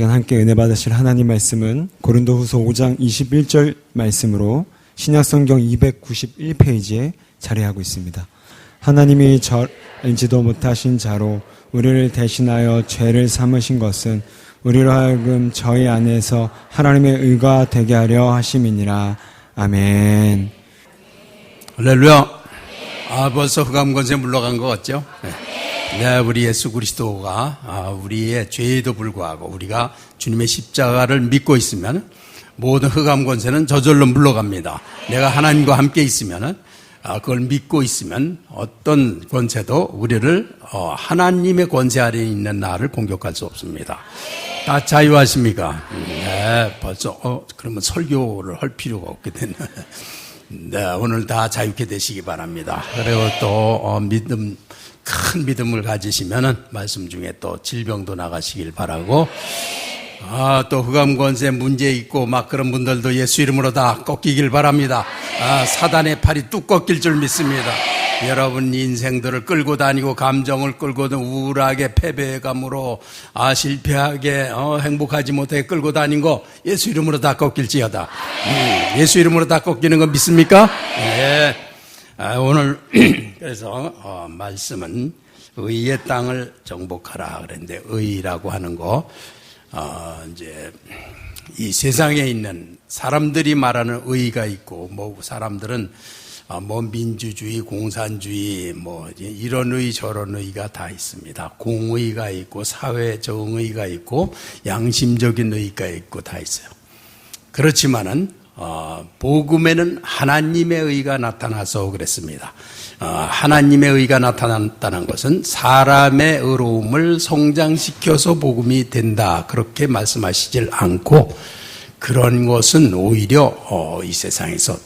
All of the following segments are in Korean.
시간 함께 은혜 받으실 하나님 말씀은 고린도후서 5장 21절 말씀으로 신약성경 291페이지에 자리하고 있습니다. 하나님이 알지도 못하신 자로 우리를 대신하여 죄를 삼으신 것은 우리로 하여금 저희 안에서 하나님의 의가 되게 하려 하심이니라. 아멘. 할렐루야. 벌써 흑암권세 물러간 것 같죠? 네, 우리 예수 그리스도가 우리의 죄에도 불구하고 우리가 주님의 십자가를 믿고 있으면 모든 흑암권세는 저절로 물러갑니다. 내가 하나님과 함께 있으면 그걸 믿고 있으면 어떤 권세도 우리를 하나님의 권세 아래에 있는 나를 공격할 수 없습니다. 다 자유하십니까? 네, 벌써 그러면 설교를 할 필요가 없게 됐네. 네, 오늘 다 자유케 되시기 바랍니다. 그리고 또 큰 믿음을 가지시면은 말씀 중에 또 질병도 나가시길 바라고, 또 흑암권세 문제 있고 막 그런 분들도 예수 이름으로 다 꺾이길 바랍니다. 사단의 팔이 뚝 꺾일 줄 믿습니다. 여러분 인생들을 끌고 다니고 감정을 끌고 우울하게 패배감으로 실패하게 행복하지 못하게 끌고 다닌 거 예수 이름으로 다 꺾일지어다. 예수 이름으로 다 꺾이는 거 믿습니까? 네. 오늘 그래서 말씀은 의의 땅을 정복하라 그랬는데, 의라고 하는 거 이제 이 세상에 있는 사람들이 말하는 의가 있고, 뭐 사람들은 민주주의, 공산주의, 이런 의 저런 의가 다 있습니다. 공의가 있고 사회 정의가 있고 양심적인 의가 있고 다 있어요. 그렇지만은 복음에는 하나님의 의가 나타나서 그랬습니다. 하나님의 의가 나타났다는 것은 사람의 의로움을 성장시켜서 복음이 된다, 그렇게 말씀하시질 않고, 그런 것은 오히려 이 세상에서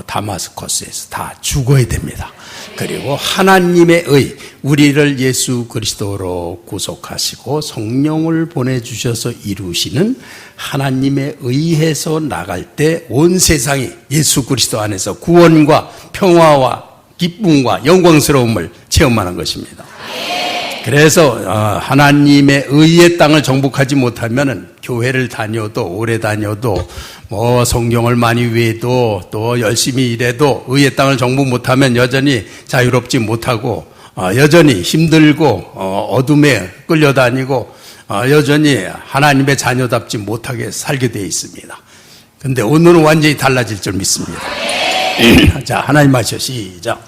다마스커스에서 다 죽어야 됩니다. 그리고 하나님의 의, 우리를 예수 그리스도로 구속하시고 성령을 보내주셔서 이루시는 하나님의 의해서 나갈 때 온 세상이 예수 그리스도 안에서 구원과 평화와 기쁨과 영광스러움을 체험하는 것입니다. 그래서 하나님의 의의 땅을 정복하지 못하면 교회를 다녀도 오래 다녀도 성경을 많이 외도 또 열심히 일해도 의의 땅을 정복 못하면 여전히 자유롭지 못하고 여전히 힘들고 어둠에 끌려다니고 여전히 하나님의 자녀답지 못하게 살게 되어 있습니다. 그런데 오늘은 완전히 달라질 줄 믿습니다. 자, 하나님 마셔 시작.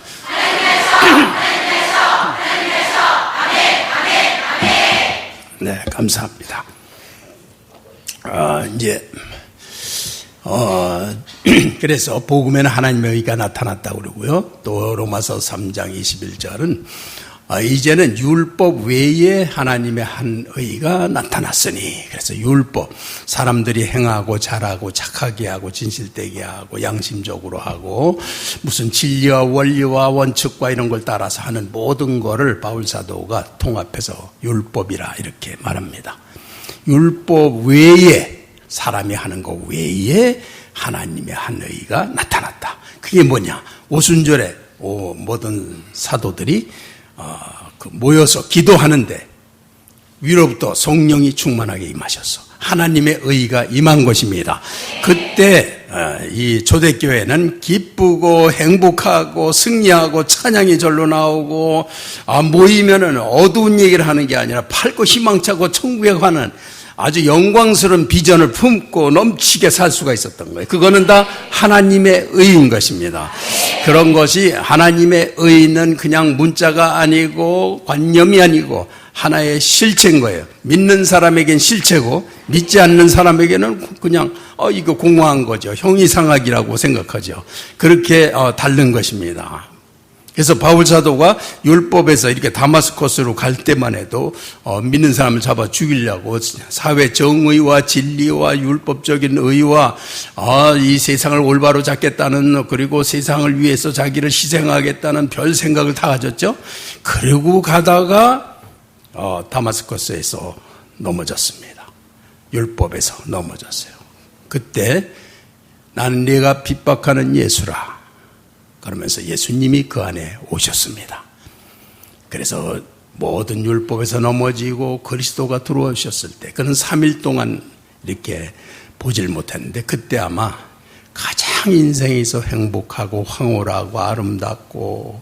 네, 감사합니다. 그래서 복음에는 하나님의 의가 나타났다고 그러고요. 또 로마서 3장 21절은 이제는 율법 외에 하나님의 한 의가 나타났으니, 그래서 율법, 사람들이 행하고 잘하고 착하게 하고 진실되게 하고 양심적으로 하고 무슨 진리와 원리와 원칙과 이런 걸 따라서 하는 모든 거를 바울사도가 통합해서 율법이라 이렇게 말합니다. 율법 외에, 사람이 하는 것 외에 하나님의 한 의가 나타났다. 그게 뭐냐? 오순절에 모든 사도들이 모여서 기도하는데 위로부터 성령이 충만하게 임하셔서 하나님의 의가 임한 것입니다. 그때 이 초대교회는 기쁘고 행복하고 승리하고 찬양이 절로 나오고, 모이면은 어두운 얘기를 하는 게 아니라 밝고 희망차고 천국에 가는 아주 영광스러운 비전을 품고 넘치게 살 수가 있었던 거예요. 그거는 다 하나님의 의인 것입니다. 그런 것이, 하나님의 의는 그냥 문자가 아니고 관념이 아니고 하나의 실체인 거예요. 믿는 사람에겐 실체고 믿지 않는 사람에게는 그냥 이거 공허한 거죠. 형이상학이라고 생각하죠. 그렇게 다른 것입니다. 그래서 바울사도가 율법에서 이렇게 다마스커스로 갈 때만 해도 믿는 사람을 잡아 죽이려고 사회 정의와 진리와 율법적인 의와 이 세상을 올바로 잡겠다는, 그리고 세상을 위해서 자기를 희생하겠다는 별 생각을 다 가졌죠. 그리고 가다가 다마스커스에서 넘어졌습니다. 율법에서 넘어졌어요. 그때 나는 네가 핍박하는 예수라 그러면서 예수님이 그 안에 오셨습니다. 그래서 모든 율법에서 넘어지고 그리스도가 들어오셨을 때 그는 3일 동안 이렇게 보질 못했는데 그때 아마 가장 인생에서 행복하고 황홀하고 아름답고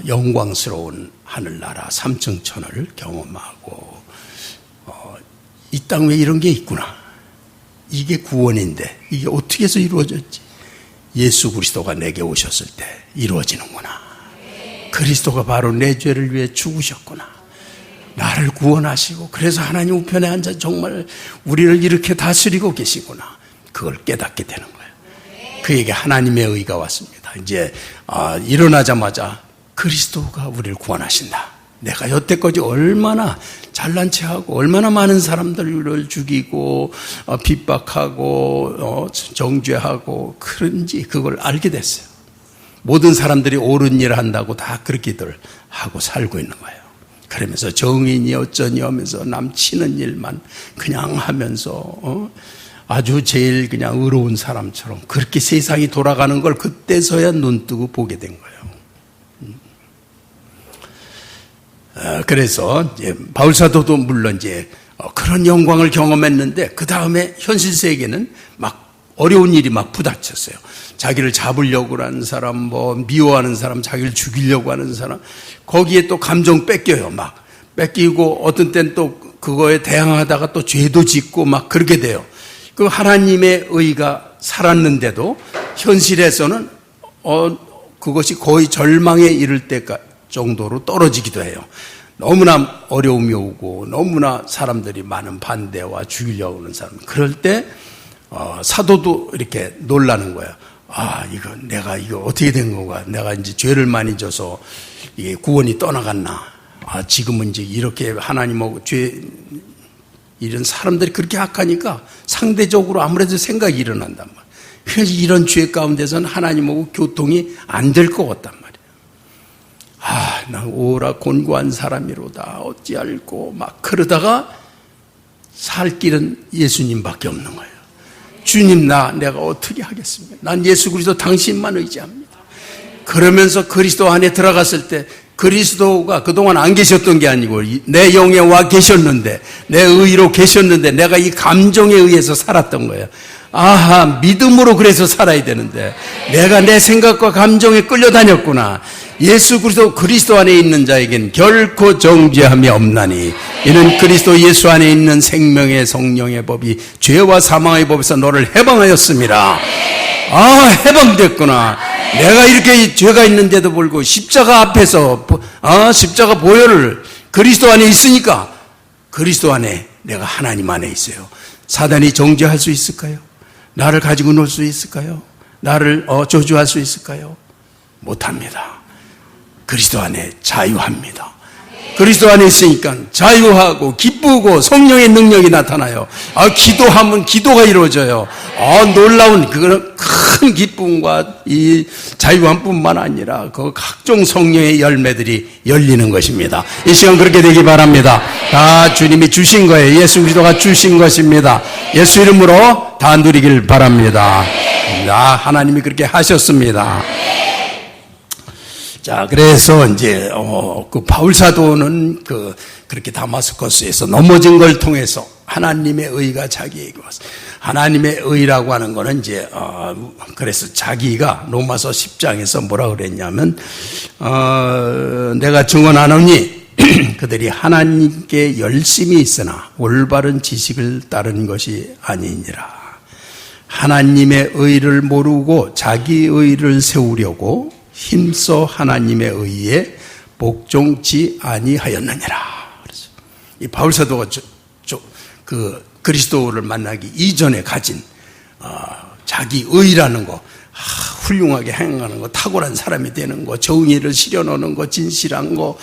영광스러운 하늘나라 삼층천을 경험하고 이 땅에 이런 게 있구나. 이게 구원인데 이게 어떻게 해서 이루어졌지? 예수 그리스도가 내게 오셨을 때 이루어지는구나. 그리스도가 바로 내 죄를 위해 죽으셨구나. 나를 구원하시고 그래서 하나님 우편에 앉아 정말 우리를 이렇게 다스리고 계시구나. 그걸 깨닫게 되는 거예요. 그에게 하나님의 의가 왔습니다. 이제 일어나자마자 그리스도가 우리를 구원하신다. 내가 여태까지 얼마나 잘난 체하고 얼마나 많은 사람들을 죽이고 핍박하고 정죄하고 그런지 그걸 알게 됐어요. 모든 사람들이 옳은 일을 한다고 다 그렇게들 하고 살고 있는 거예요. 그러면서 정인이 어쩌니 하면서 남치는 일만 그냥 하면서 아주 제일 그냥 의로운 사람처럼 그렇게 세상이 돌아가는 걸 그때서야 눈 뜨고 보게 된 거예요. 그래서 이제 바울사도도 물론 이제 그런 영광을 경험했는데 그 다음에 현실 세계는 막 어려운 일이 막 부닥쳤어요. 자기를 잡으려고 하는 사람, 뭐 미워하는 사람, 자기를 죽이려고 하는 사람, 거기에 또 감정 뺏겨요. 막 뺏기고 어떤 때는 또 그거에 대항하다가 또 죄도 짓고 막 그렇게 돼요. 그 하나님의 의가 살았는데도 현실에서는 그것이 거의 절망에 이를 때까지 정도로 떨어지기도 해요. 너무나 어려움이 오고 너무나 사람들이 많은 반대와 죽이려고 하는 사람. 그럴 때 사도도 이렇게 놀라는 거예요. 이거 내가 이거 어떻게 된 건가? 내가 이제 죄를 많이 져서 이게 구원이 떠나갔나? 지금은 이제 이렇게 하나님하고 이런 사람들이 그렇게 악하니까 상대적으로 아무래도 생각이 일어난단 말이에요. 그래서 이런 죄 가운데서는 하나님하고 교통이 안 될 것 같단 말이에요. 난 오라 곤고한 사람이로다 어찌할꼬 막 그러다가 살 길은 예수님밖에 없는 거예요. 주님 내가 어떻게 하겠습니까? 난 예수 그리스도 당신만 의지합니다. 그러면서 그리스도 안에 들어갔을 때 그리스도가 그동안 안 계셨던 게 아니고 내 영에 와 계셨는데 내 의로 계셨는데 내가 이 감정에 의해서 살았던 거예요. 믿음으로 그래서 살아야 되는데 내가 내 생각과 감정에 끌려다녔구나. 예수 그리스도 안에 있는 자에겐 결코 정죄함이 없나니 이는 그리스도 예수 안에 있는 생명의 성령의 법이 죄와 사망의 법에서 너를 해방하였습니다. 해방됐구나. 내가 이렇게 죄가 있는데도 불구하고 십자가 앞에서 십자가 보혈을 그리스도 안에 있으니까 그리스도 안에 내가 하나님 안에 있어요. 사단이 정죄할 수 있을까요? 나를 가지고 놀 수 있을까요? 나를 저주할 수 있을까요? 못합니다. 그리스도 안에 자유합니다. 그리스도 안에 있으니까 자유하고 기쁘고 성령의 능력이 나타나요. 기도하면 기도가 이루어져요. 놀라운 그런 큰 기쁨과 이 자유함뿐만 아니라 그 각종 성령의 열매들이 열리는 것입니다. 이 시간 그렇게 되기 바랍니다. 다 주님이 주신 거예요. 예수 그리스도가 주신 것입니다. 예수 이름으로 다 누리길 바랍니다. 하나님이 그렇게 하셨습니다. 자, 그래서 이제 그 바울 사도는 그렇게 다마스커스에서 넘어진 걸 통해서 하나님의 의가 자기에게 왔어요. 하나님의 의라고 하는 거는 이제 그래서 자기가 로마서 10장에서 뭐라 그랬냐면 내가 증언하노니 그들이 하나님께 열심히 있으나 올바른 지식을 따른 것이 아니니라. 하나님의 의를 모르고 자기 의를 세우려고 힘써 하나님의 의에 복종치 아니하였느니라. 그래서 이 바울 사도가 그리스도를 만나기 이전에 가진 자기 의라는 거, 훌륭하게 행하는 거, 탁월한 사람이 되는 거, 정의를 실현하는 거, 진실한 거,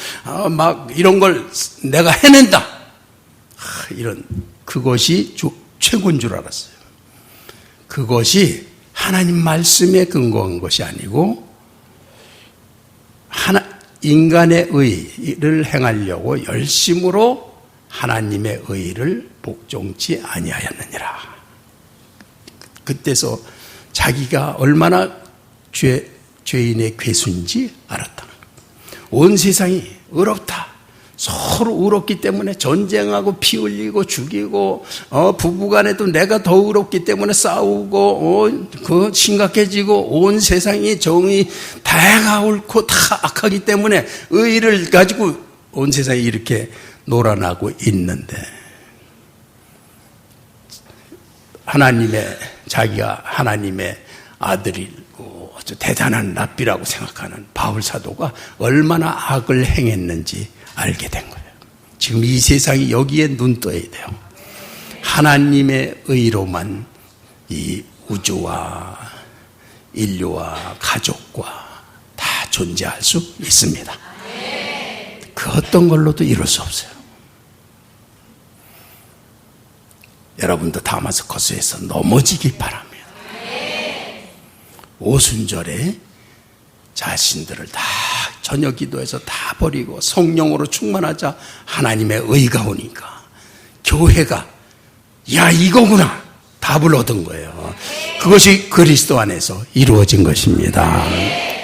막 이런 걸 내가 해낸다. 이런 그것이 최고인 줄 알았어요. 그것이 하나님 말씀에 근거한 것이 아니고 인간의 의를 행하려고 열심으로 하나님의 의를 복종치 아니하였느니라. 그때서 자기가 얼마나 죄인의 괴수인지 알았다. 온 세상이 의롭다. 서로 의롭기 때문에 전쟁하고 피 흘리고 죽이고 부부간에도 내가 더 의롭기 때문에 싸우고 그 심각해지고 온 세상이 정의 다가 옳고 다 악하기 때문에 의를 가지고 온 세상이 이렇게 놀아나고 있는데 자기가 하나님의 아들이고 아주 대단한 랍비라고 생각하는 바울 사도가 얼마나 악을 행했는지 알게 된 거예요. 지금 이 세상이 여기에 눈 떠야 돼요. 하나님의 의로만 이 우주와 인류와 가족과 다 존재할 수 있습니다. 그 어떤 걸로도 이룰 수 없어요. 여러분도 다마스커스에서 넘어지길 바랍니다. 오순절에 자신들을 다 저녁 기도해서 다 버리고 성령으로 충만하자 하나님의 의가 오니까 교회가 야 이거구나 답을 얻은 거예요. 그것이 그리스도 안에서 이루어진 것입니다.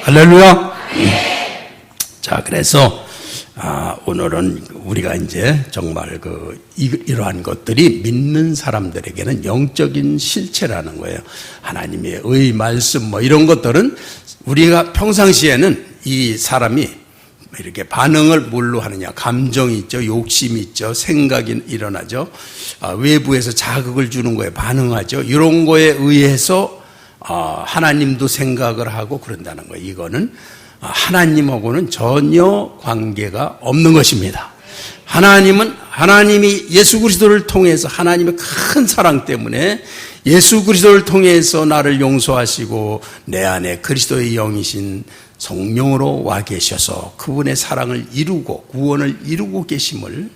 할렐루야. 자, 그래서 오늘은 우리가 이제 정말 이러한 것들이 믿는 사람들에게는 영적인 실체라는 거예요. 하나님의 의 말씀 이런 것들은 우리가 평상시에는 이 사람이 이렇게 반응을 뭘로 하느냐, 감정이 있죠, 욕심이 있죠, 생각이 일어나죠, 외부에서 자극을 주는 거에 반응하죠. 이런 거에 의해서 하나님도 생각을 하고 그런다는 거예요. 이거는 하나님하고는 전혀 관계가 없는 것입니다. 하나님이 예수 그리스도를 통해서 하나님의 큰 사랑 때문에 예수 그리스도를 통해서 나를 용서하시고 내 안에 그리스도의 영이신 성령으로 와 계셔서 그분의 사랑을 이루고 구원을 이루고 계심을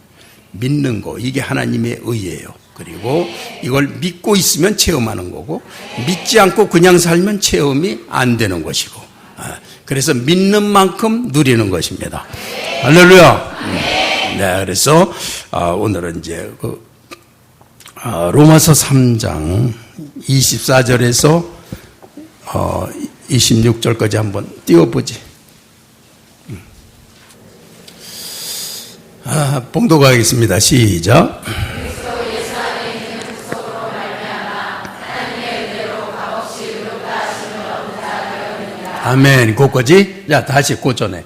믿는 거, 이게 하나님의 의예요. 그리고 이걸 믿고 있으면 체험하는 거고 믿지 않고 그냥 살면 체험이 안 되는 것이고, 그래서 믿는 만큼 누리는 것입니다. 할렐루야. 네, 그래서 오늘은 이제 로마서 3장 24절에서 26절까지 한번 띄워보지. 봉독하겠습니다. 시작. 아멘. 그거지? 자, 다시 고전해.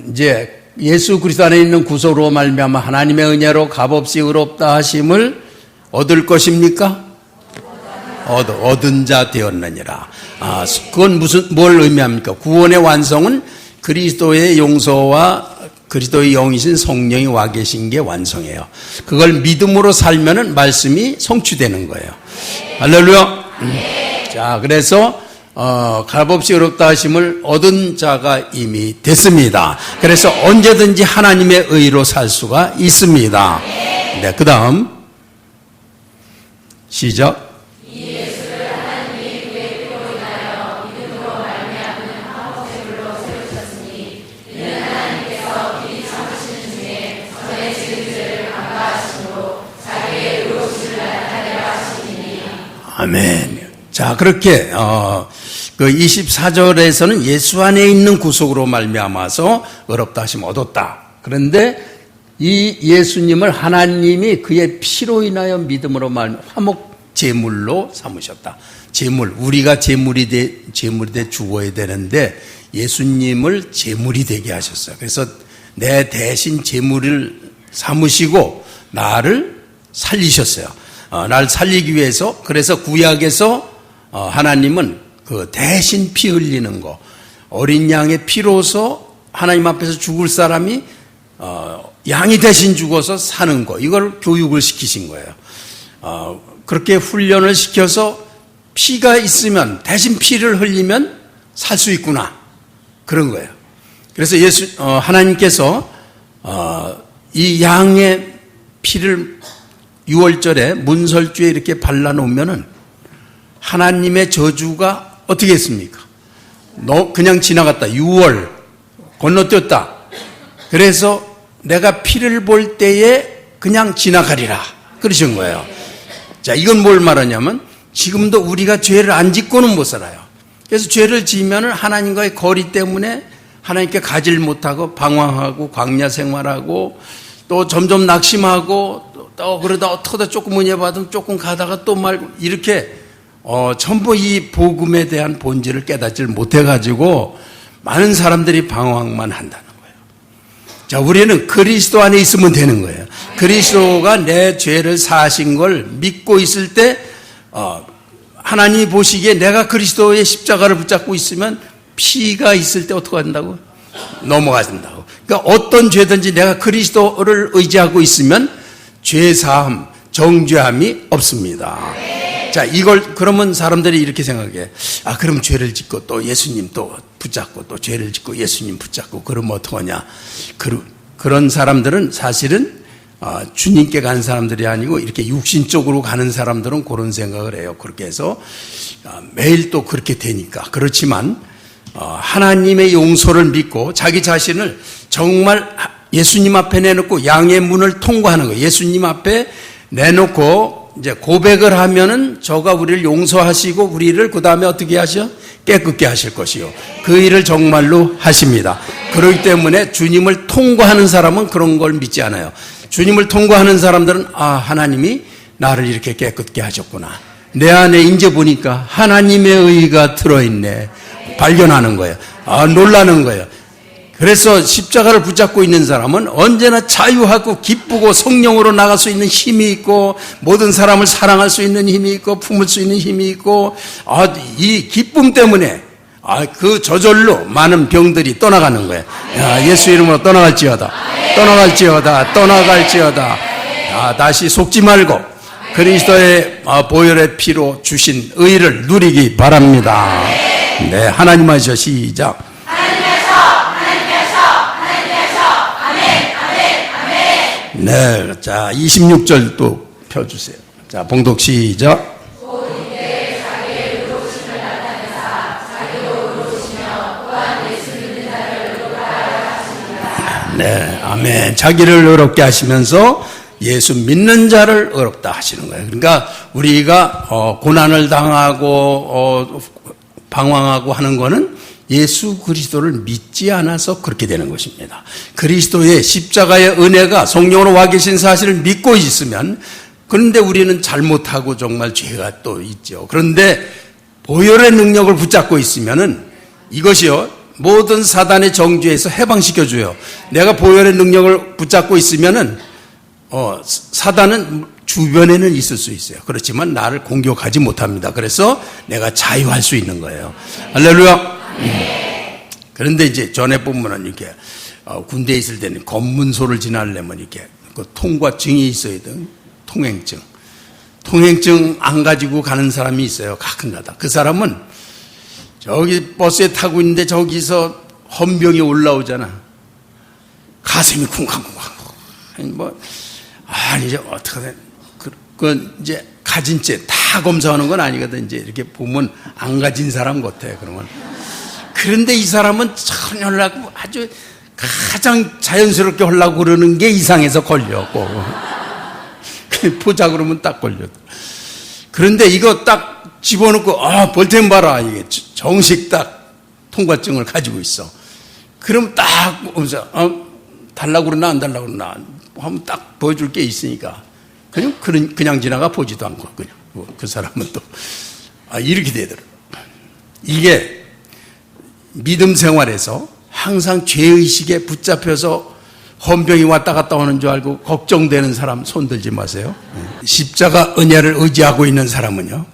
이제 예수 그리스도 안에 있는 구속으로 말미암아 하나님의 은혜로 값없이 의롭다 하심을 얻을 것입니까? 얻은 자 되었느니라. 그건 뭘 의미합니까? 구원의 완성은 그리스도의 용서와 그리스도의 영이신 성령이 와 계신 게 완성이에요. 그걸 믿음으로 살면은 말씀이 성취되는 거예요. 할렐루야. 자, 그래서 값없이 의롭다 하심을 얻은 자가 이미 됐습니다. 그래서 언제든지 하나님의 의로 살 수가 있습니다. 네, 그 다음 시작. 아멘. 자, 그렇게 그 24절에서는 예수 안에 있는 구속으로 말미암아서 의롭다 하심 얻었다. 그런데 이 예수님을 하나님이 그의 피로 인하여 믿음으로 화목 제물로 삼으셨다. 제물, 우리가 제물이 돼 죽어야 되는데 예수님을 제물이 되게 하셨어요. 그래서 내 대신 제물을 삼으시고 나를 살리셨어요. 나를 살리기 위해서. 그래서 구약에서 하나님은 그 대신 피 흘리는 거, 어린 양의 피로서 하나님 앞에서 죽을 사람이 양이 대신 죽어서 사는 거, 이걸 교육을 시키신 거예요. 그렇게 훈련을 시켜서 피가 있으면, 대신 피를 흘리면 살 수 있구나, 그런 거예요. 그래서 하나님께서 이 양의 피를 6월절에 문설주에 이렇게 발라놓으면은 하나님의 저주가 어떻게 했습니까? 너 그냥 지나갔다. 6월 건너뛰었다. 그래서 내가 피를 볼 때에 그냥 지나가리라, 그러신 거예요. 자, 이건 뭘 말하냐면 지금도 우리가 죄를 안 짓고는 못 살아요. 그래서 죄를 지으면 하나님과의 거리 때문에 하나님께 가지를 못하고 방황하고 광야 생활하고 또 점점 낙심하고 또 그러다 어떡하다 조금 은혜 받으면 조금 가다가 또 말고 이렇게 전부 이 복음에 대한 본질을 깨닫지를 못해가지고 많은 사람들이 방황만 한다는 거예요. 자, 우리는 그리스도 안에 있으면 되는 거예요. 그리스도가 내 죄를 사하신 걸 믿고 있을 때 하나님이 보시기에 내가 그리스도의 십자가를 붙잡고 있으면 피가 있을 때 어떻게 한다고? 넘어가신다고. 그러니까 어떤 죄든지 내가 그리스도를 의지하고 있으면 죄사함, 정죄함이 없습니다. 자, 이걸 그러면 사람들이 이렇게 생각해. 그럼 죄를 짓고 또 예수님 또 붙잡고 또 죄를 짓고 예수님 붙잡고 그러면 어떡하냐. 그런 사람들은 사실은 주님께 가는 사람들이 아니고 이렇게 육신적으로 가는 사람들은 그런 생각을 해요. 그렇게 해서 매일 또 그렇게 되니까. 그렇지만 하나님의 용서를 믿고 자기 자신을 정말 예수님 앞에 내놓고 양의 문을 통과하는 거예요. 예수님 앞에 내놓고 이제 고백을 하면은 저가 우리를 용서하시고 우리를 그 다음에 어떻게 하셔? 깨끗게 하실 것이요. 그 일을 정말로 하십니다. 그렇기 때문에 주님을 통과하는 사람은 그런 걸 믿지 않아요. 주님을 통과하는 사람들은 하나님이 나를 이렇게 깨끗게 하셨구나. 내 안에 이제 보니까 하나님의 의가 들어있네. 발견하는 거예요. 놀라는 거예요. 그래서 십자가를 붙잡고 있는 사람은 언제나 자유하고 기쁘고 성령으로 나갈 수 있는 힘이 있고 모든 사람을 사랑할 수 있는 힘이 있고 품을 수 있는 힘이 있고 이 기쁨 때문에 그 저절로 많은 병들이 떠나가는 거예요. 예수 이름으로 떠나갈지어다. 떠나갈지어다. 떠나갈지어다. 다시 속지 말고 그리스도의 보혈의 피로 주신 의를 누리기 바랍니다. 네, 하나님 하시죠. 시작. 네, 자 26절 또 펴주세요. 자, 봉독 시작. 네, 아멘. 자기를 의롭게 하시면서 예수 믿는 자를 의롭다 하시는 거예요. 그러니까 우리가 고난을 당하고 방황하고 하는 거는 예수 그리스도를 믿지 않아서 그렇게 되는 것입니다. 그리스도의 십자가의 은혜가 성령으로 와 계신 사실을 믿고 있으면, 그런데 우리는 잘못하고 정말 죄가 또 있죠. 그런데 보혈의 능력을 붙잡고 있으면은 이것이요, 모든 사단의 정죄에서 해방시켜줘요. 내가 보혈의 능력을 붙잡고 있으면은 사단은 주변에는 있을 수 있어요. 그렇지만 나를 공격하지 못합니다. 그래서 내가 자유할 수 있는 거예요. 할렐루야. 그런데 이제 전에 보면은 이렇게 군대에 있을 때는 검문소를 지나려면 이렇게 그 통과증이 있어야 돼. 통행증 안 가지고 가는 사람이 있어요. 가끔가다. 그 사람은 저기 버스에 타고 있는데 저기서 헌병이 올라오잖아. 가슴이 쿵쾅쿵쾅. 이제 어떡하든 이제 가진 채 다 검사하는 건 아니거든. 이제 이렇게 보면 안 가진 사람 같아. 그러면. 그런데 이 사람은 전혀 하려고 아주 가장 자연스럽게 하려고 그러는 게 이상해서 걸렸고. 보자 그러면 딱 걸렸. 그런데 이거 딱 집어넣고, 볼텐 봐라. 이게 정식 딱 통과증을 가지고 있어. 그럼 딱 보면서, 달라고 그러나 안 달라고 그러나 하면 딱 보여줄 게 있으니까. 그냥 지나가 보지도 않고, 그냥. 그 사람은 또, 이렇게 되더라고요. 이게 믿음 생활에서 항상 죄의식에 붙잡혀서 헌병이 왔다 갔다 오는 줄 알고 걱정되는 사람 손 들지 마세요. 십자가 은혜를 의지하고 있는 사람은요,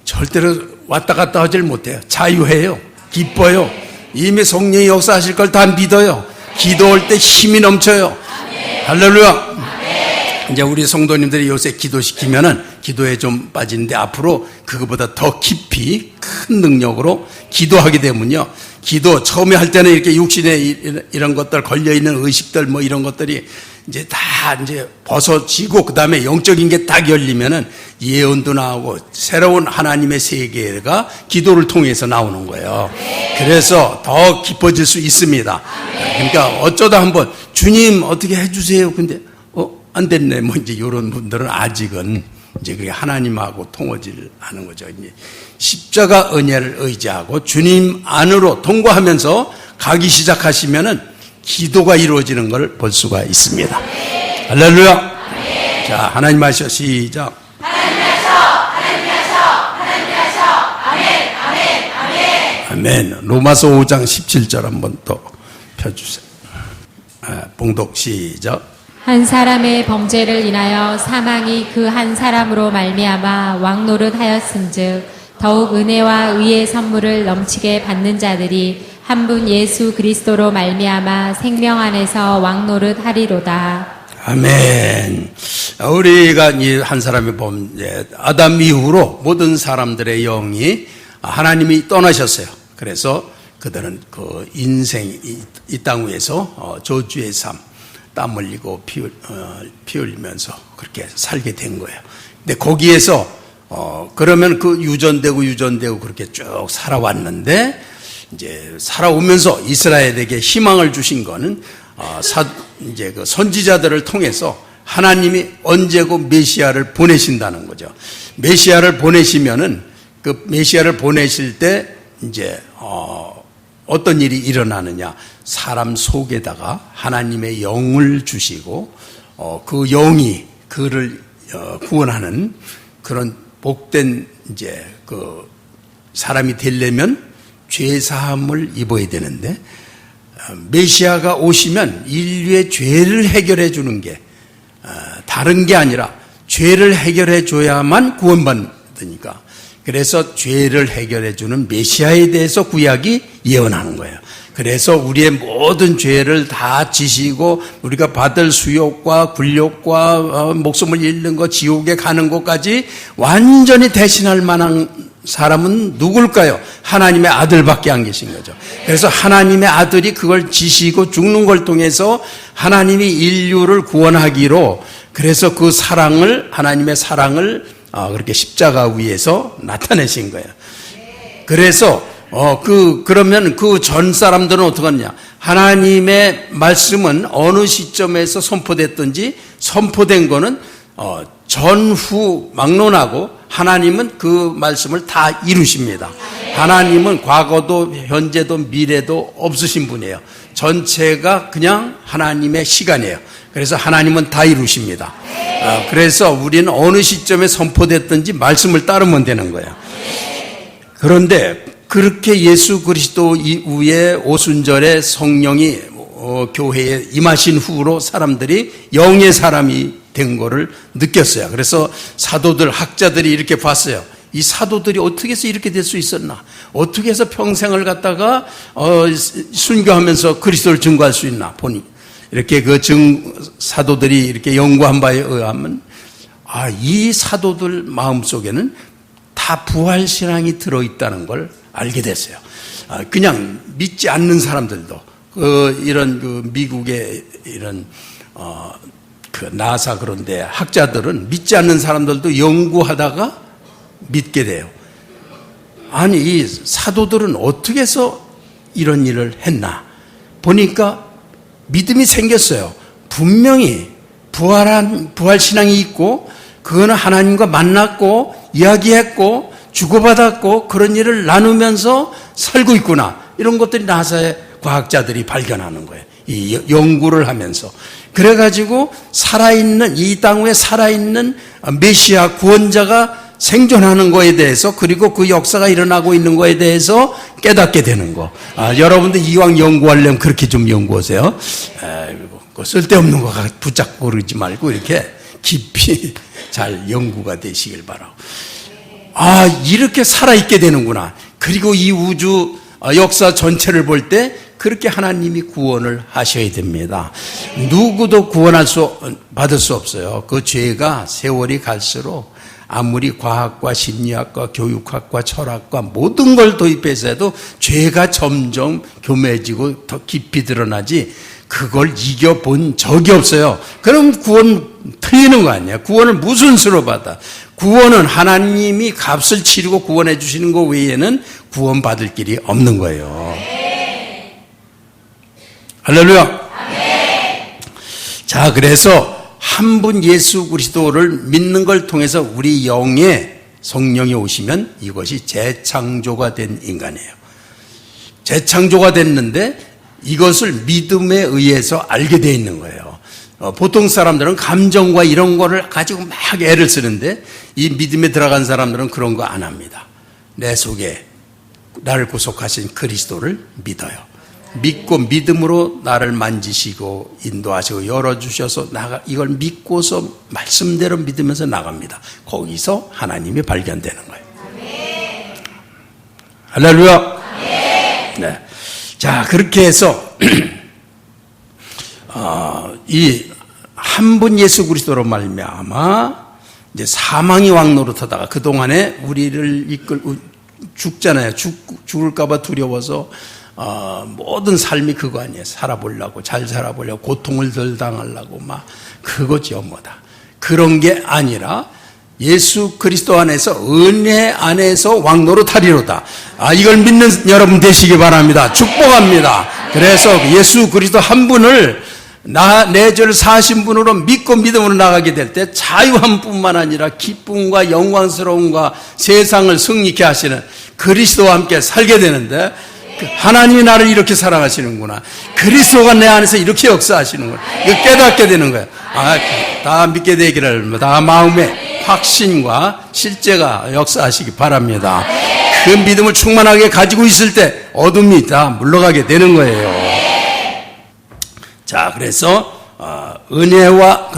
절대로 왔다 갔다 하질 못해요. 자유해요. 기뻐요. 이미 성령이 역사하실 걸 다 믿어요. 기도할 때 힘이 넘쳐요. 할렐루야. 이제 우리 성도님들이 요새 기도시키면은 기도에 좀 빠지는데 앞으로 그거보다 더 깊이 큰 능력으로 기도하게 되면요. 기도 처음에 할 때는 이렇게 육신에 이런 것들 걸려있는 의식들 뭐 이런 것들이 이제 다 이제 벗어지고 그 다음에 영적인 게 딱 열리면은 예언도 나오고 새로운 하나님의 세계가 기도를 통해서 나오는 거예요. 그래서 더 깊어질 수 있습니다. 그러니까 어쩌다 한번 주님 어떻게 해주세요. 근데 안 됐네. 뭐 이제 이런 분들은 아직은 이제 그게 하나님하고 통하지를 않은 거죠. 이제 십자가 은혜를 의지하고 주님 안으로 통과하면서 가기 시작하시면은 기도가 이루어지는 걸 볼 수가 있습니다. 할렐루야. 자, 하나님 하셔. 시작. 아멘. 로마서 5장 17절 한번 더 펴주세요. 봉독 시작. 한 사람의 범죄를 인하여 사망이 그 한 사람으로 말미암아 왕노릇하였은즉 더욱 은혜와 의의 선물을 넘치게 받는 자들이 한 분 예수 그리스도로 말미암아 생명 안에서 왕노릇하리로다. 아멘. 우리가 이 한 사람의 범죄, 아담 이후로 모든 사람들의 영이 하나님이 떠나셨어요. 그래서 그들은 그 인생, 이 땅 위에서 저주의 삶, 땀 흘리고 피 흘리면서 그렇게 살게 된 거예요. 근데 거기에서 그러면 그 유전되고 그렇게 쭉 살아왔는데, 이제 살아오면서 이스라엘에게 희망을 주신 거는 이제 그 선지자들을 통해서 하나님이 언제고 메시아를 보내신다는 거죠. 메시아를 보내시면은 그 메시아를 보내실 때 이제 어떤 일이 일어나느냐? 사람 속에다가 하나님의 영을 주시고 그 영이 그를 구원하는 그런 복된 이제 그 사람이 되려면 죄 사함을 입어야 되는데, 메시아가 오시면 인류의 죄를 해결해 주는 게 다른 게 아니라 죄를 해결해 줘야만 구원받으니까, 그래서 죄를 해결해 주는 메시아에 대해서 구약이 예언하는 거예요. 그래서 우리의 모든 죄를 다 지시고 우리가 받을 수욕과 굴욕과 목숨을 잃는 것, 지옥에 가는 것까지 완전히 대신할 만한 사람은 누굴까요? 하나님의 아들밖에 안 계신 거죠. 그래서 하나님의 아들이 그걸 지시고 죽는 걸 통해서 하나님이 인류를 구원하기로, 그래서 그 사랑을, 하나님의 사랑을 그렇게 십자가 위에서 나타내신 거예요. 그래서 그러면 그 전 사람들은 어떻게 하느냐? 하나님의 말씀은 어느 시점에서 선포됐든지 선포된 거는 전후 막론하고 하나님은 그 말씀을 다 이루십니다. 하나님은 과거도 현재도 미래도 없으신 분이에요. 전체가 그냥 하나님의 시간이에요. 그래서 하나님은 다 이루십니다. 그래서 우리는 어느 시점에 선포됐든지 말씀을 따르면 되는 거예요. 그런데 그렇게 예수 그리스도 이후에 오순절에 성령이 교회에 임하신 후로 사람들이 영의 사람이 된 거를 느꼈어요. 그래서 사도들, 학자들이 이렇게 봤어요. 이 사도들이 어떻게 해서 이렇게 될 수 있었나? 어떻게 해서 평생을 갖다가 순교하면서 그리스도를 증거할 수 있나? 보니 이렇게 사도들이 이렇게 연구한 바에 의하면 이 사도들 마음속에는 다 부활 신앙이 들어있다는 걸 알게 됐어요. 그냥 믿지 않는 사람들도 이런 미국의 이런 그 나사 그런데 학자들은 믿지 않는 사람들도 연구하다가 믿게 돼요. 아니 이 사도들은 어떻게 해서 이런 일을 했나 보니까 믿음이 생겼어요. 분명히 부활 신앙이 있고 그거는 하나님과 만났고 이야기했고 주고받았고 그런 일을 나누면서 살고 있구나, 이런 것들이 나사의 과학자들이 발견하는 거예요. 이 연구를 하면서. 그래가지고 살아있는, 이 땅 위에 살아있는 메시아 구원자가 생존하는 거에 대해서, 그리고 그 역사가 일어나고 있는 거에 대해서 깨닫게 되는 거. 여러분들 이왕 연구하려면 그렇게 좀 연구하세요. 쓸데없는 거 붙잡고 그러지 말고 이렇게 깊이 잘 연구가 되시길 바라고. 이렇게 살아있게 되는구나. 그리고 이 우주 역사 전체를 볼 때 그렇게 하나님이 구원을 하셔야 됩니다. 누구도 받을 수 없어요. 그 죄가 세월이 갈수록 아무리 과학과 심리학과 교육학과 철학과 모든 걸 도입해서 해도 죄가 점점 교묘해지고 더 깊이 드러나지 그걸 이겨본 적이 없어요. 그럼 구원 틀리는 거 아니야? 구원을 무슨 수로 받아? 구원은 하나님이 값을 치르고 구원해 주시는 것 외에는 구원받을 길이 없는 거예요. 할렐루야. 자, 그래서 한 분 예수 그리스도를 믿는 걸 통해서 우리 영에 성령이 오시면 이것이 재창조가 된 인간이에요. 재창조가 됐는데 이것을 믿음에 의해서 알게 되어 있는 거예요. 보통 사람들은 감정과 이런 거를 가지고 막 애를 쓰는데 이 믿음에 들어간 사람들은 그런 거 안 합니다. 내 속에 나를 구속하신 그리스도를 믿어요. 믿고 믿음으로 나를 만지시고 인도하시고 열어주셔서 이걸 믿고서 말씀대로 믿으면서 나갑니다. 거기서 하나님이 발견되는 거예요. 할렐루야. 네. 자, 그렇게 해서 이 한 분 예수 그리스도로 말미암아 이제 사망이 왕노릇하다가 그 동안에 우리를 이끌고 죽잖아요. 죽을까봐 두려워서 모든 삶이 그거 아니에요. 살아보려고, 잘 살아보려고, 고통을 덜 당하려고 막 그거죠, 뭐다. 그런 게 아니라 예수 그리스도 안에서 은혜 안에서 왕노릇하리로다. 이걸 믿는 여러분 되시기 바랍니다. 축복합니다. 그래서 예수 그리스도 한 분을 내 죄를 사신 분으로 믿고 믿음으로 나가게 될 때 자유함뿐만 아니라 기쁨과 영광스러움과 세상을 승리케 하시는 그리스도와 함께 살게 되는데 하나님이 나를 이렇게 사랑하시는구나. 그리스도가 내 안에서 이렇게 역사하시는구나. 이거 깨닫게 되는 거예요. 다 믿게 되기를 다 마음의 확신과 실제가 역사하시기 바랍니다. 그 믿음을 충만하게 가지고 있을 때 어둠이 다 물러가게 되는 거예요. 자, 그래서 은혜와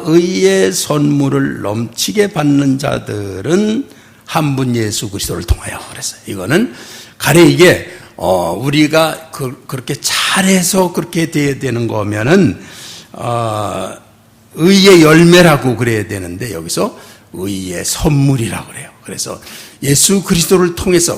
의의 선물을 넘치게 받는 자들은 한 분 예수 그리스도를 통하여 그랬어요. 이거는 가령 이게 우리가 그렇게 잘해서 그렇게 돼야 되는 거면은 의의 열매라고 그래야 되는데 여기서 의의 선물이라고 그래요. 그래서 예수 그리스도를 통해서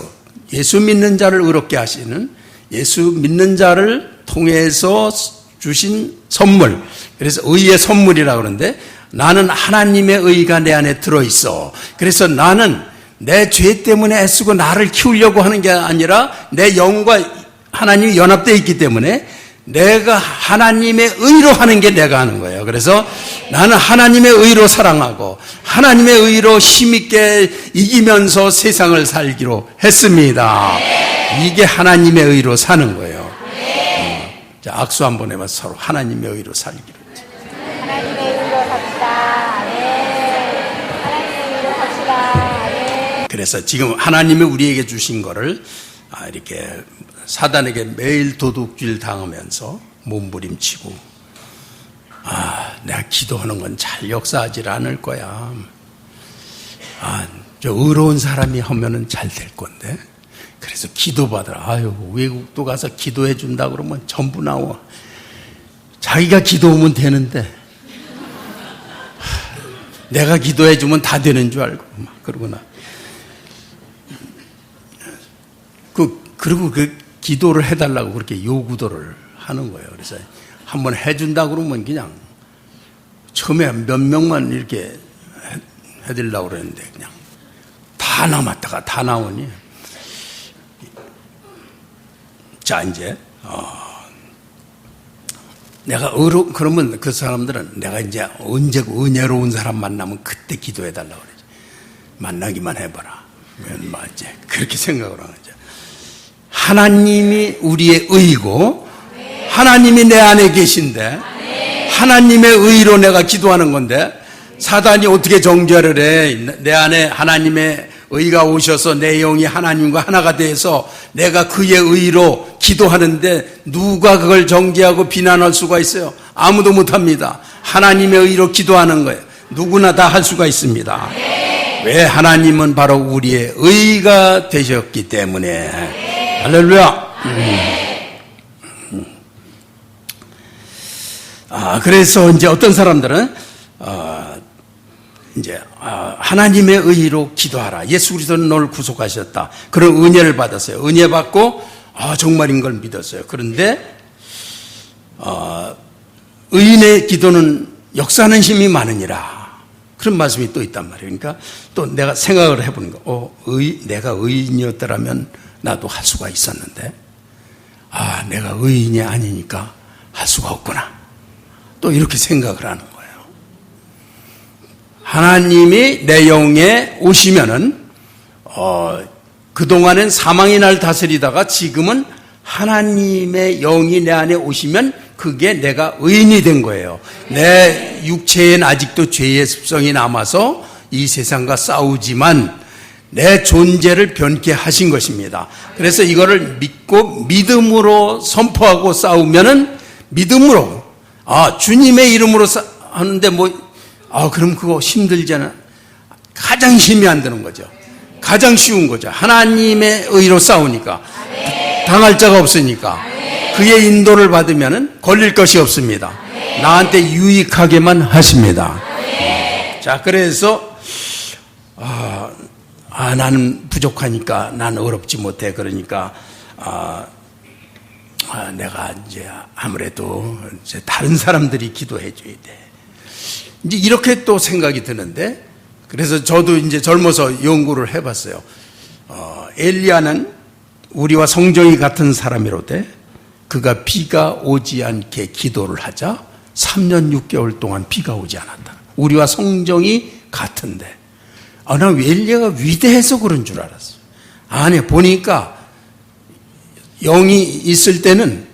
예수 믿는 자를 의롭게 하시는 예수 믿는 자를 통해서 주신 선물. 그래서 의의 선물이라고 그러는데 나는 하나님의 의가 내 안에 들어있어. 그래서 나는 내 죄 때문에 애쓰고 나를 키우려고 하는 게 아니라 내 영과 하나님이 연합되어 있기 때문에 내가 하나님의 의로 하는 게 내가 하는 거예요. 그래서 나는 하나님의 의로 사랑하고 하나님의 의로 힘있게 이기면서 세상을 살기로 했습니다. 이게 하나님의 의로 사는 거예요. 자, 악수 한번 해봐. 서로 하나님의 의로 살기로. 하나님의 의로 삽시다. 하나님의 의로 삽시다. 그래서 지금 하나님이 우리에게 주신 거를 이렇게 사단에게 매일 도둑질 당하면서 몸부림치고 내가 기도하는 건 잘 역사하지 않을 거야. 저 의로운 사람이 하면은 잘 될 건데. 그래서 기도받으라. 외국도 가서 기도해 준다 그러면 전부 나와. 자기가 기도하면 되는데 내가 기도해 주면 다 되는 줄 알고 막 그러구나. 그리고 그 기도를 해달라고 그렇게 요구도를 하는 거예요. 그래서 한번 해준다 그러면 그냥 처음에 몇 명만 이렇게 해드리려고 그랬는데 그냥 다 남았다가 다 나오니. 자, 이제 내가 그러면 그 사람들은 내가 이제 언제 은혜로운 사람 만나면 그때 기도해달라고 그러지. 만나기만 해봐라. 이제 그렇게 생각을 하는 거죠. 하나님이 우리의 의고 하나님이 내 안에 계신데 하나님의 의로 내가 기도하는 건데 사단이 어떻게 정죄를 해. 내 안에 하나님의 의가 오셔서 내 영이 하나님과 하나가 돼서 내가 그의 의로 기도하는데 누가 그걸 정죄하고 비난할 수가 있어요? 아무도 못합니다. 하나님의 의로 기도하는 거예요. 누구나 다 할 수가 있습니다. 왜? 하나님은 바로 우리의 의가 되셨기 때문에. 할렐루야. 그래서 이제 어떤 사람들은 이제 하나님의 의로 기도하라. 예수 그리스도는 너를 구속하셨다. 그런 은혜를 받았어요. 은혜 받고 정말인 걸 믿었어요. 그런데 의인의 기도는 역사하는 힘이 많으니라. 그런 말씀이 또 있단 말이에요. 그러니까 또 내가 생각을 해보는 거. 내가 의인이었더라면 나도 할 수가 있었는데 내가 의인이 아니니까 할 수가 없구나. 또 이렇게 생각을 하는 거예요. 하나님이 내 영에 오시면은 그동안엔 사망이 날 다스리다가 지금은 하나님의 영이 내 안에 오시면 그게 내가 의인이 된 거예요. 내 육체엔 아직도 죄의 습성이 남아서 이 세상과 싸우지만 내 존재를 변케 하신 것입니다. 그래서 이거를 믿고 믿음으로 선포하고 싸우면은 믿음으로, 주님의 이름으로 하는데 그럼 그거 힘들잖아. 가장 힘이 안 드는 거죠. 가장 쉬운 거죠. 하나님의 의로 싸우니까. 당할 자가 없으니까. 그의 인도를 받으면은 걸릴 것이 없습니다. 나한테 유익하게만 하십니다. 자, 그래서, 나는 부족하니까 난 어렵지 못해. 그러니까, 내가 이제 아무래도 이제 다른 사람들이 기도해 줘야 돼. 이제 이렇게 또 생각이 드는데, 그래서 저도 이제 젊어서 연구를 해봤어요. 엘리야는 우리와 성정이 같은 사람이로되 그가 비가 오지 않게 기도를 하자 3년 6개월 동안 비가 오지 않았다. 우리와 성정이 같은데. 난 엘리야가 위대해서 그런 줄 알았어요. 아니, 보니까 영이 있을 때는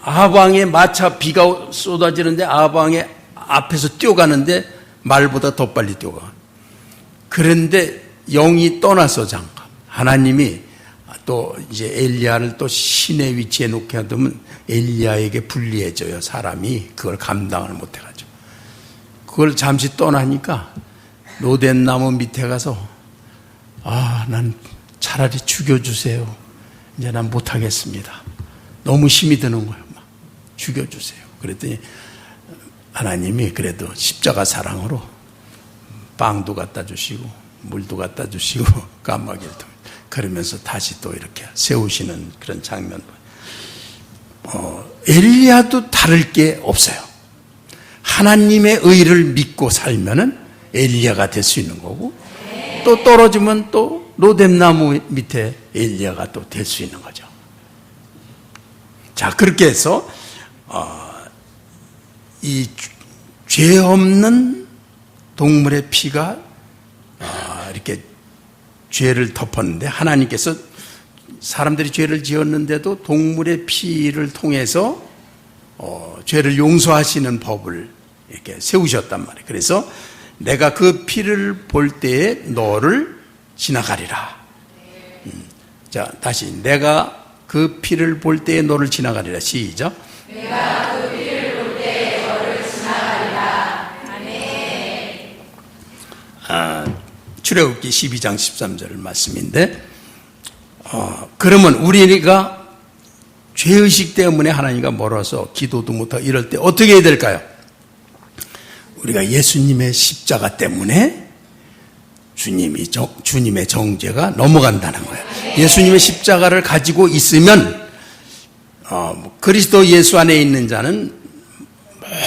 아방에 마차 비가 쏟아지는데 아방에 앞에서 뛰어가는데 말보다 더 빨리 뛰어가. 그런데 영이 떠나서 잠깐 하나님이 또 이제 엘리야를 또 신의 위치에 놓게 하면 엘리야에게 불리해져요. 사람이 그걸 감당을 못해가지고 그걸 잠시 떠나니까 로덴 나무 밑에 가서 난 차라리 죽여주세요. 이제 난 못하겠습니다. 너무 힘이 드는 거예요. 막 죽여주세요. 그랬더니 하나님이 그래도 십자가 사랑으로 빵도 갖다 주시고 물도 갖다 주시고 까마귀를 그러면서 다시 또 이렇게 세우시는 그런 장면. 엘리야도 다를 게 없어요. 하나님의 의를 믿고 살면은 엘리야가 될 수 있는 거고, 또 떨어지면 또 로뎀나무 밑에 엘리야가 또 될 수 있는 거죠. 자, 그렇게 해서 이 죄 없는 동물의 피가 이렇게 죄를 덮었는데, 하나님께서 사람들이 죄를 지었는데도 동물의 피를 통해서 죄를 용서하시는 법을 이렇게 세우셨단 말이에요. 그래서 내가 그 피를 볼 때에 너를 지나가리라. 자, 다시 내가 그 피를 볼 때에 너를 지나가리라. 시작. 내가 그 피를 볼 때에 너를 지나가리라. 아멘. 출애굽기 12장 13절 말씀인데, 그러면 우리가 죄의식 때문에 하나님과 멀어서 기도도 못하고 이럴 때 어떻게 해야 될까요? 우리가 예수님의 십자가 때문에 주님의 정죄가 넘어간다는 거예요. 예수님의 십자가를 가지고 있으면 그리스도 예수 안에 있는 자는,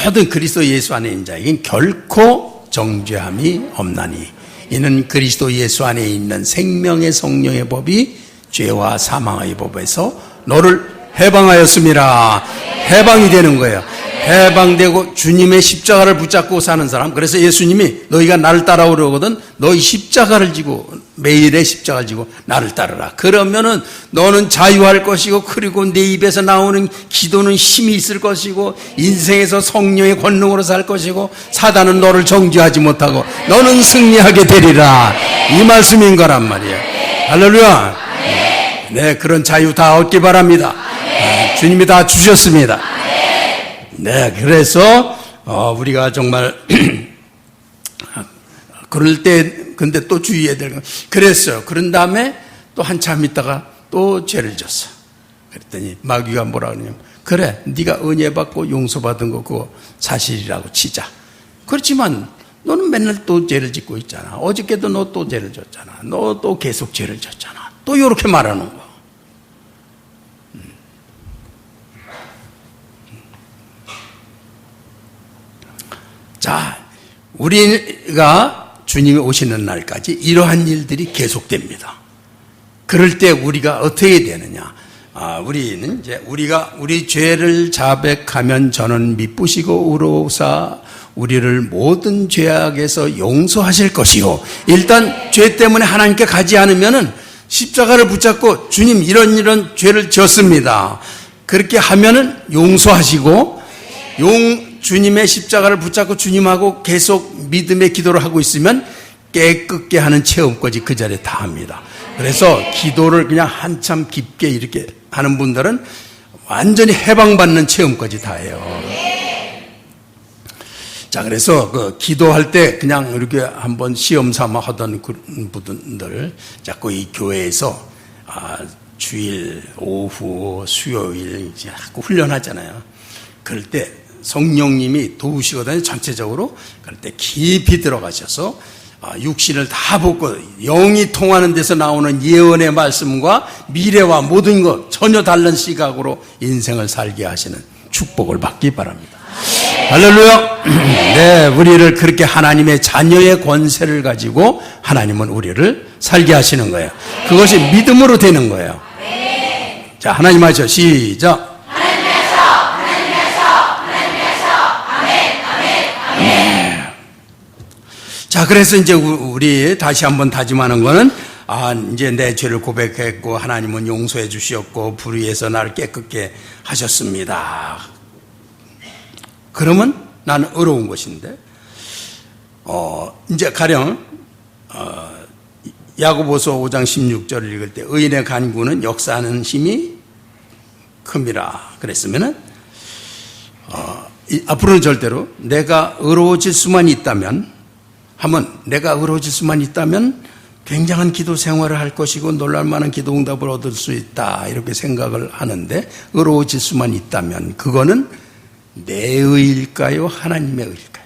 모든 그리스도 예수 안에 있는 자에겐 결코 정죄함이 없나니 이는 그리스도 예수 안에 있는 생명의 성령의 법이 죄와 사망의 법에서 너를 해방하였습니다. 해방이 되는 거예요. 해방되고 주님의 십자가를 붙잡고 사는 사람. 그래서 예수님이 너희가 나를 따라오려거든 너희 십자가를 지고, 매일의 십자가를 지고 나를 따르라. 그러면은 너는 자유할 것이고, 그리고 내 입에서 나오는 기도는 힘이 있을 것이고, 인생에서 성령의 권능으로 살 것이고, 사단은 너를 정죄하지 못하고 너는 승리하게 되리라. 이 말씀인 거란 말이에요. 할렐루야. 네, 그런 자유 다 얻기 바랍니다. 주님이 다 주셨습니다. 네, 그래서 우리가 정말 그럴 때 근데 또 주의해야 될 건, 그랬어요. 그런 다음에 또 한참 있다가 또 죄를 졌어. 그랬더니 마귀가 뭐라 그러냐면, 그래, 네가 은혜 받고 용서받은 거 그거 사실이라고 치자. 그렇지만 너는 맨날 또 죄를 짓고 있잖아. 어저께도 너 또 죄를 졌잖아. 너 또 계속 죄를 졌잖아. 또 이렇게 말하는 거야. 자, 우리가 주님이 오시는 날까지 이러한 일들이 계속됩니다. 그럴 때 우리가 어떻게 되느냐? 우리는 이제 우리 죄를 자백하면 저는 미쁘시고 의로우사 우리를 모든 죄악에서 용서하실 것이요. 일단 죄 때문에 하나님께 가지 않으면은 십자가를 붙잡고 주님 이런 죄를 지었습니다. 그렇게 하면은 용서하시고 주님의 십자가를 붙잡고 주님하고 계속 믿음의 기도를 하고 있으면 깨끗게 하는 체험까지 그 자리에 다 합니다. 그래서 기도를 그냥 한참 깊게 이렇게 하는 분들은 완전히 해방받는 체험까지 다 해요. 자, 그래서 그 기도할 때 그냥 이렇게 한번 시험 삼아 하던 분들 자꾸 이 교회에서 주일 오후 수요일 이제 자꾸 훈련하잖아요. 그럴 때 성령님이 도우시거든요. 전체적으로. 그럴 때 깊이 들어가셔서 육신을 다 벗고 영이 통하는 데서 나오는 예언의 말씀과 미래와 모든 것 전혀 다른 시각으로 인생을 살게 하시는 축복을 받기 바랍니다. 할렐루야. 네, 우리를 그렇게 하나님의 자녀의 권세를 가지고 하나님은 우리를 살게 하시는 거예요. 그것이 믿음으로 되는 거예요. 자, 하나님 하시죠. 시작. 자, 그래서 이제 우리 다시 한번 다짐하는 거는 이제 내 죄를 고백했고 하나님은 용서해 주셨고 불의해서 나를 깨끗게 하셨습니다. 그러면 나는 어려운 것인데 이제 가령 야고보서 5장 16절을 읽을 때 의인의 간구는 역사하는 힘이 큽니다. 그랬으면은 앞으로는 절대로 내가 의로워질 수만 있다면 내가 의로워질 수만 있다면 굉장한 기도 생활을 할 것이고 놀랄만한 기도 응답을 얻을 수 있다 이렇게 생각을 하는데 의로워질 수만 있다면 그거는 내 의일까요? 하나님의 의일까요?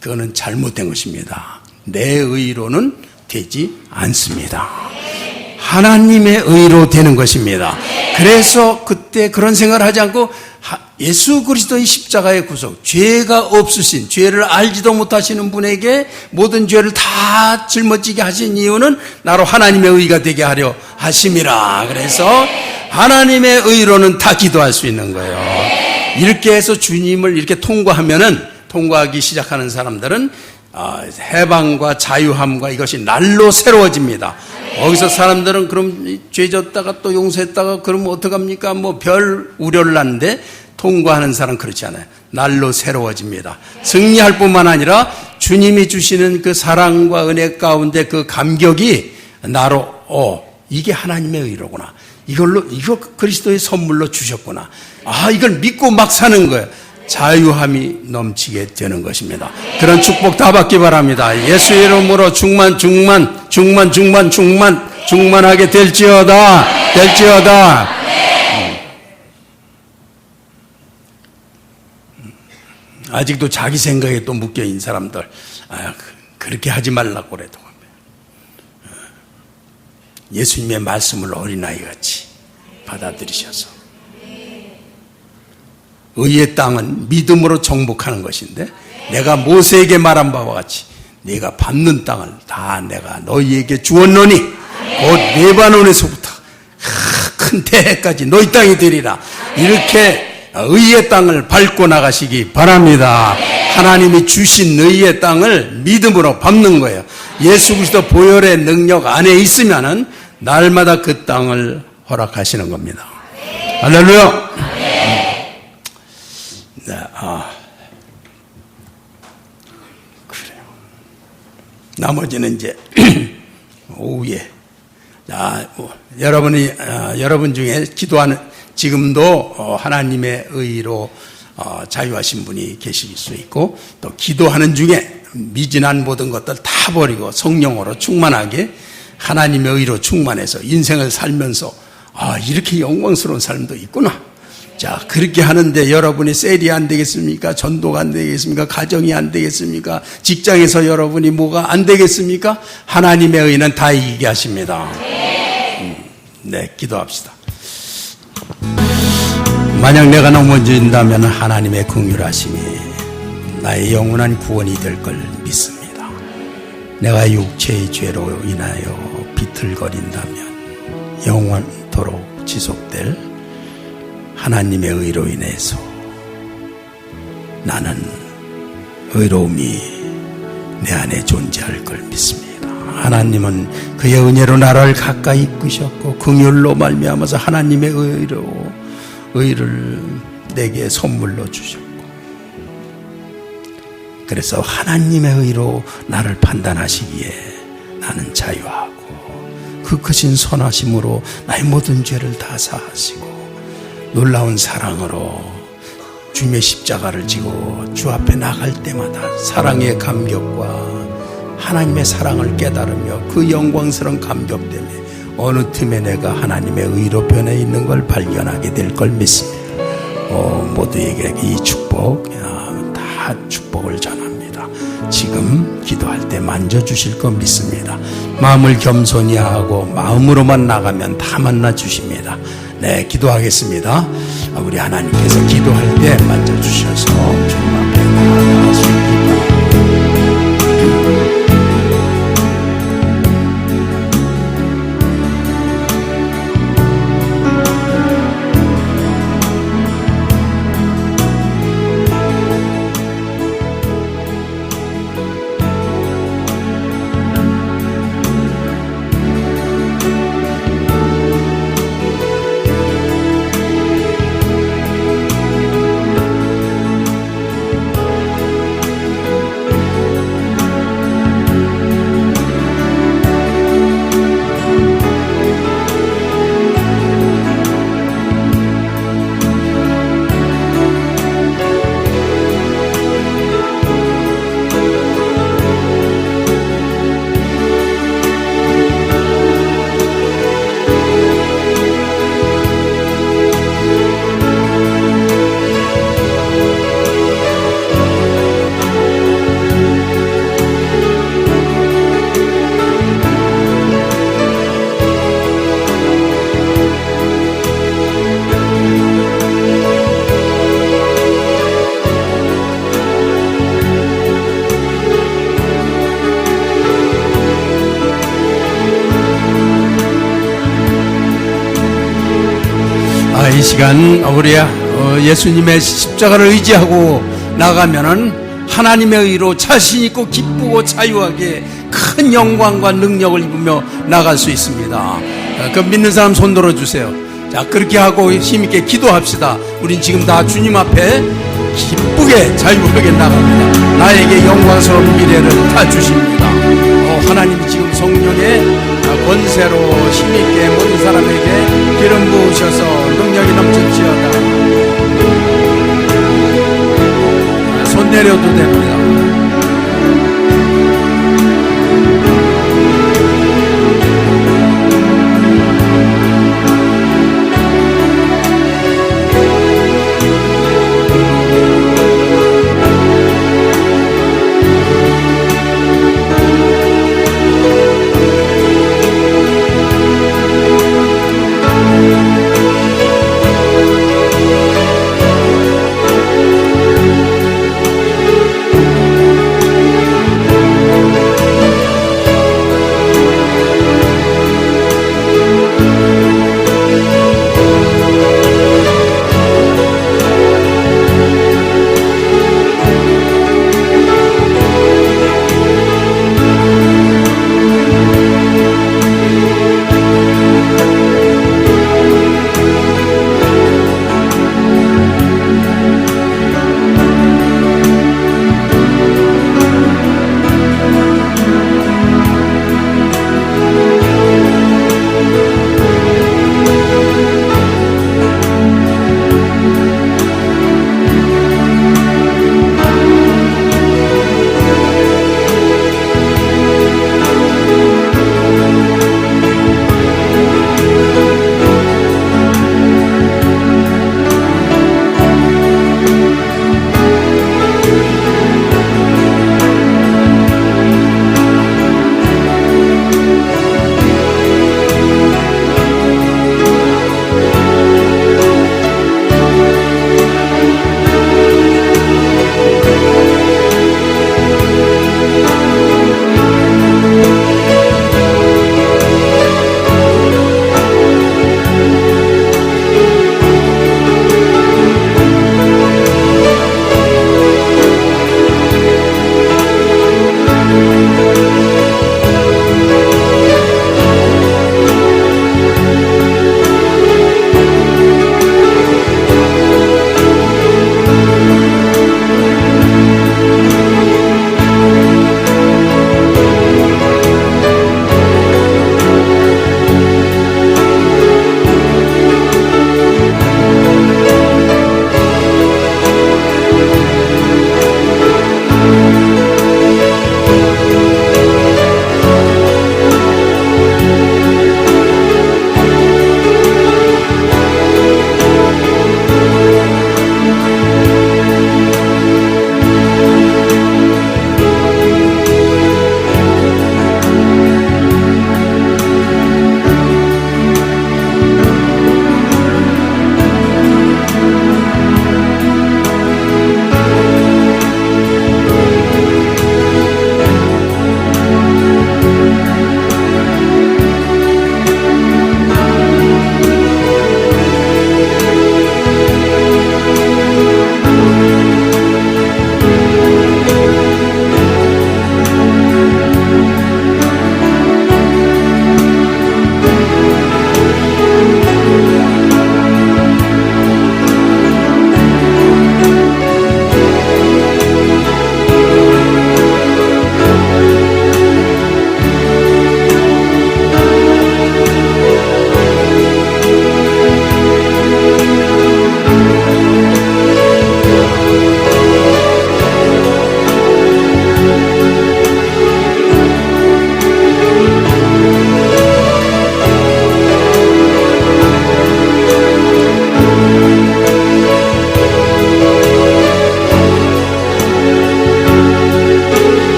그거는 잘못된 것입니다. 내 의로는 되지 않습니다. 하나님의 의로 되는 것입니다. 그래서 그때 그런 생각을 하지 않고 예수 그리스도의 십자가의 구속, 죄가 없으신, 죄를 알지도 못하시는 분에게 모든 죄를 다 짊어지게 하신 이유는 나로 하나님의 의가 되게 하려 하심이라. 그래서 하나님의 의로는 다 기도할 수 있는 거예요. 이렇게 해서 주님을 이렇게 통과하기 시작하는 사람들은 해방과 자유함과 이것이 날로 새로워집니다. 거기서 사람들은 그럼 죄 졌다가 또 용서했다가 그러면 어떡합니까? 별 우려를 하는데 통과하는 사람 그렇지 않아요. 날로 새로워집니다. 승리할 뿐만 아니라 주님이 주시는 그 사랑과 은혜 가운데 그 감격이 나로 이게 하나님의 의로구나. 이거 그리스도의 선물로 주셨구나. 이걸 믿고 막 사는 거예요. 자유함이 넘치게 되는 것입니다. 그런 축복 다 받기 바랍니다. 예수 이름으로 충만하게 될지어다. 아직도 자기 생각에 또 묶여있는 사람들 그렇게 하지 말라고 그래도 예수님의 말씀을 어린아이같이 받아들이셔서 의의 땅은 믿음으로 정복하는 것인데 내가 모세에게 말한 바와 같이 네가 밟는 땅을 다 내가 너희에게 주었노니 곧 레바논에서부터 큰 태해까지 너희 땅이 되리라. 이렇게 의의 땅을 밟고 나가시기 바랍니다. 하나님이 주신 의의 땅을 믿음으로 밟는 거예요. 예수 그리스도 보혈의 능력 안에 있으면은 날마다 그 땅을 허락하시는 겁니다. 할렐루야. 네, 그래요. 나머지는 이제 오후에 여러분 중에 기도하는 지금도 하나님의 의로 자유하신 분이 계실 수 있고 또 기도하는 중에 미진한 모든 것들 다 버리고 성령으로 충만하게 하나님의 의로 충만해서 인생을 살면서 이렇게 영광스러운 삶도 있구나. 자, 그렇게 하는데 여러분이 셀이 안 되겠습니까? 전도가 안 되겠습니까? 가정이 안 되겠습니까? 직장에서 여러분이 뭐가 안 되겠습니까? 하나님의 의는 다 이기게 하십니다. 네, 기도합시다. 만약 내가 넘어진다면 하나님의 긍휼하심이 나의 영원한 구원이 될 걸 믿습니다. 내가 육체의 죄로 인하여 비틀거린다면 영원토록 지속될 하나님의 의로 인해서 나는 의로움이 내 안에 존재할 걸 믿습니다. 하나님은 그의 은혜로 나를 가까이 이끄셨고 긍휼로 말미암아서 하나님의 의를 내게 선물로 주셨고, 그래서 하나님의 의로 나를 판단하시기에 나는 자유하고 그 크신 선하심으로 나의 모든 죄를 다 사하시고 놀라운 사랑으로 주님의 십자가를 지고 주 앞에 나갈 때마다 사랑의 감격과 하나님의 사랑을 깨달으며 그 영광스러운 감격 때문에 어느 틈에 내가 하나님의 의로 변해 있는 걸 발견하게 될 걸 믿습니다. 모두에게 이 축복, 다 축복을 전합니다. 지금 기도할 때 만져주실 거 믿습니다. 마음을 겸손히 하고 마음으로만 나가면 다 만나주십니다. 네, 기도하겠습니다. 우리 하나님께서 기도할 때 만져주셔서 주님 앞에 나아가십니다. 이 시간 우리 예수님의 십자가를 의지하고 나가면은 하나님의 의로 자신 있고 기쁘고 자유하게 큰 영광과 능력을 입으며 나갈 수 있습니다. 그 믿는 사람 손 들어주세요. 자, 그렇게 하고 힘있게 기도합시다. 우린 지금 다 주님 앞에 기쁘게 자유하게 나갑니다. 나에게 영광스러운 미래를 다 주십니다. 하나님이 지금 성령의 권세로 힘있게 모든 사람에게 기름 부으셔서 능력이 넘칠지어다. 손 내려도 됩니다.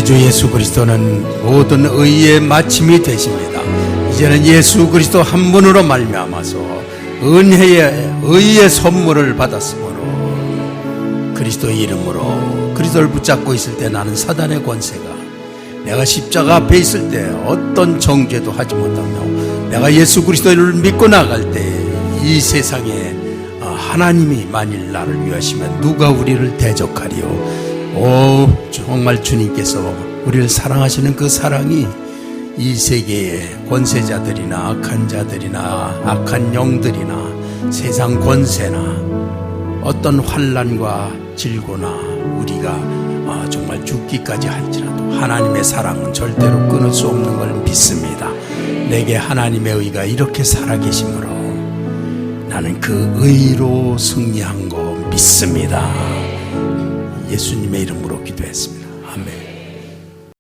주 예수 그리스도는 모든 의의 마침이 되십니다. 이제는 예수 그리스도 한 분으로 말미암아서 의의 선물을 받았으므로 그리스도의 이름으로 그리스도를 붙잡고 있을 때 나는 사단의 권세가 내가 십자가 앞에 있을 때 어떤 정죄도 하지 못하며 내가 예수 그리스도를 믿고 나갈 때 이 세상에 하나님이 만일 나를 위하시면 누가 우리를 대적하리요. 오, 정말 주님께서 우리를 사랑하시는 그 사랑이 이 세계의 권세자들이나 악한 자들이나 악한 영들이나 세상 권세나 어떤 환난과 질고나 우리가 정말 죽기까지 할지라도 하나님의 사랑은 절대로 끊을 수 없는 걸 믿습니다. 내게 하나님의 의가 이렇게 살아계시므로 나는 그 의로 승리한 거 믿습니다. 예수님의 이름으로 기도했습니다. 아멘.